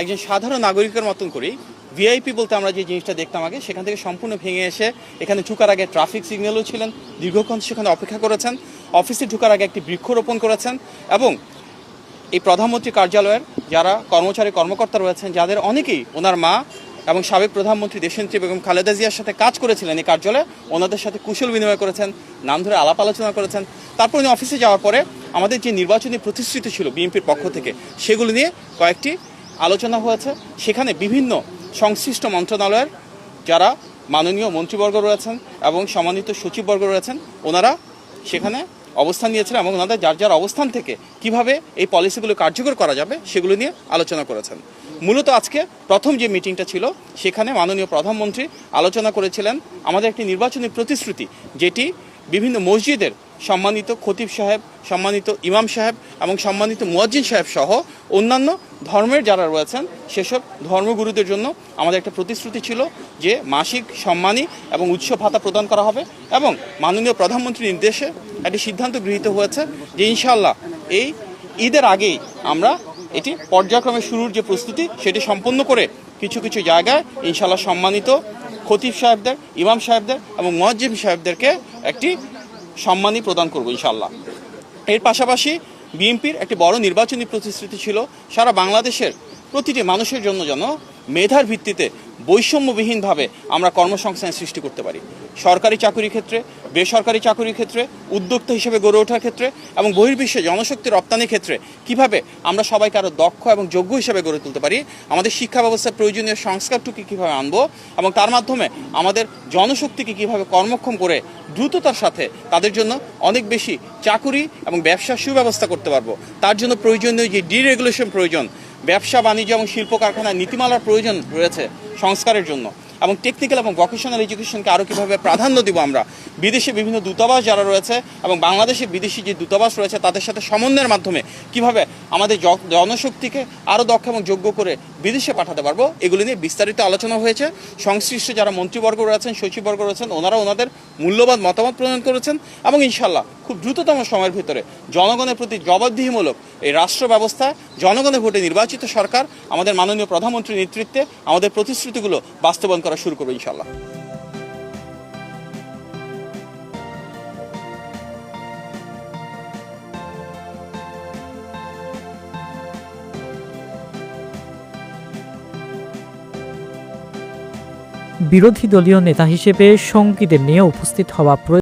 একজন সাধারণ নাগরিকের মতন করেই ভিআইপি বলতে আমরা যে জিনিসটা দেখতাম আগে সেখান থেকে সম্পূর্ণ ভেঙে এসে এখানে ঢুকার আগে ট্রাফিক সিগন্যালও ছিলেন, দীর্ঘক্ষণ সেখানে অপেক্ষা করেছেন, অফিসে ঢুকার আগে একটি বৃক্ষরোপণ করেছেন এবং এই প্রধানমন্ত্রী কার্যালয়ের যারা কর্মচারী কর্মকর্তা রয়েছেন যাদের অনেকেই ওনার মা এবং সাবেক প্রধানমন্ত্রী দেশনেত্রী বেগম খালেদা জিয়ার সাথে কাজ করেছিলেন এই কার্যালয়ে, ওনাদের সাথে কুশল বিনিময় করেছেন, নাম ধরে আলাপ আলোচনা করেছেন। তারপর উনি অফিসে যাওয়ার পরে আমাদের যে নির্বাচনী প্রতিশ্রুতি ছিল বিএনপির পক্ষ থেকে সেগুলো নিয়ে কয়েকটি আলোচনা হয়েছে। সেখানে বিভিন্ন সংশ্লিষ্ট মন্ত্রণালয়ের যারা মাননীয় মন্ত্রীবর্গ রয়েছেন এবং সম্মানিত সচিববর্গ রয়েছেন ওনারা সেখানে অবস্থান নিয়েছেন এবং ওনাদের যার যার অবস্থান থেকে কিভাবে এই পলিসিগুলো কার্যকর করা যাবে সেগুলো নিয়ে আলোচনা করেছেন। মূলত আজকে প্রথম যে মিটিংটা ছিল সেখানে মাননীয় প্রধানমন্ত্রী আলোচনা করেছিলেন আমাদের একটি নির্বাচনী প্রতিশ্রুতি, যেটি বিভিন্ন মসজিদের সম্মানিত খতিব সাহেব, সম্মানিত ইমাম সাহেব এবং সম্মানিত মুয়াজ্জিন সাহেব সহ অন্যান্য ধর্মের যারা রয়েছেন সেসব ধর্মগুরুদের জন্য আমাদের একটা প্রতিশ্রুতি ছিল যে মাসিক সম্মানী এবং উৎস ভাতা প্রদান করা হবে এবং মাননীয় প্রধানমন্ত্রীর নির্দেশে একটি সিদ্ধান্ত গৃহীত হয়েছে যে ইনশাআল্লাহ এই ঈদের আগেই আমরা এটি পর্যায়ক্রমে শুরুর যে প্রস্তুতি সেটি সম্পন্ন করে কিছু কিছু জায়গায় ইনশাআল্লাহ সম্মানিত খতিব সাহেবদের, ইমাম সাহেবদের এবং মুয়াজ্জিন সাহেবদেরকে একটি সম্মানী প্রদান করব ইনশাআল্লাহ। এর পাশাপাশি বিএনপির একটি বড় নির্বাচনী প্রতিশ্রুতি ছিল সারা বাংলাদেশের প্রতিটি মানুষের জন্য যেন মেধার ভিত্তিতে বৈষম্যবিহীনভাবে আমরা কর্মসংস্থান সৃষ্টি করতে পারি। সরকারি চাকরির ক্ষেত্রে, বেসরকারি চাকরির ক্ষেত্রে, উদ্যোক্তা হিসেবে গড়ে ওঠার ক্ষেত্রে এবং বহির্বিশ্বে জনশক্তি রপ্তানির ক্ষেত্রে কিভাবে আমরা সবাইকে আরও দক্ষ এবং যোগ্য হিসেবে গড়ে তুলতে পারি, আমাদের শিক্ষা ব্যবস্থার প্রয়োজনীয় সংস্কারটুকু কীভাবে আনবো এবং তার মাধ্যমে আমাদের জনশক্তিকে কীভাবে কর্মক্ষম করে দ্রুততার সাথে তাদের জন্য অনেক বেশি চাকুরি এবং ব্যবসার সুব্যবস্থা করতে পারবো। তার জন্য প্রয়োজনীয় যে ডিরেগুলেশন প্রয়োজন, ব্যবসা বাণিজ্য এবং শিল্প কারখানার নীতিমালার প্রয়োজন রয়েছে সংস্কারের জন্য এবং টেকনিক্যাল এবং ভোকেশনাল এডুকেশনকে আরও কীভাবে প্রাধান্য দিব আমরা, বিদেশে বিভিন্ন দূতাবাস যারা রয়েছে এবং বাংলাদেশে বিদেশি যে দূতাবাস রয়েছে তাদের সাথে সমন্বয়ের মাধ্যমে কিভাবে আমাদের জনশক্তিকে আরও দক্ষ এবং যোগ্য করে বিদেশে পাঠাতে পারবো, এগুলি নিয়ে বিস্তারিত আলোচনা হয়েছে। সংশ্লিষ্ট যারা মন্ত্রীবর্গ রয়েছেন, সচিববর্গ রয়েছেন, ওনারা ওনাদের মূল্যবান মতামত প্রদান করেছেন এবং ইনশাআল্লাহ খুব দ্রুততম সময়ের ভিতরে জনগণের প্রতি জবাবদিহিমূলক এই রাষ্ট্র ব্যবস্থা, জনগণের ভোটে নির্বাচিত সরকার আমাদের মাননীয় প্রধানমন্ত্রীর নেতৃত্বে আমাদের প্রতিশ্রুতিগুলো বাস্তবায়ন করা শুরু করবে ইনশাআল্লাহ। বিরোধী দলীয় নেতা হিসেবে সঙ্গীদের নিয়ে উপস্থিত হওয়া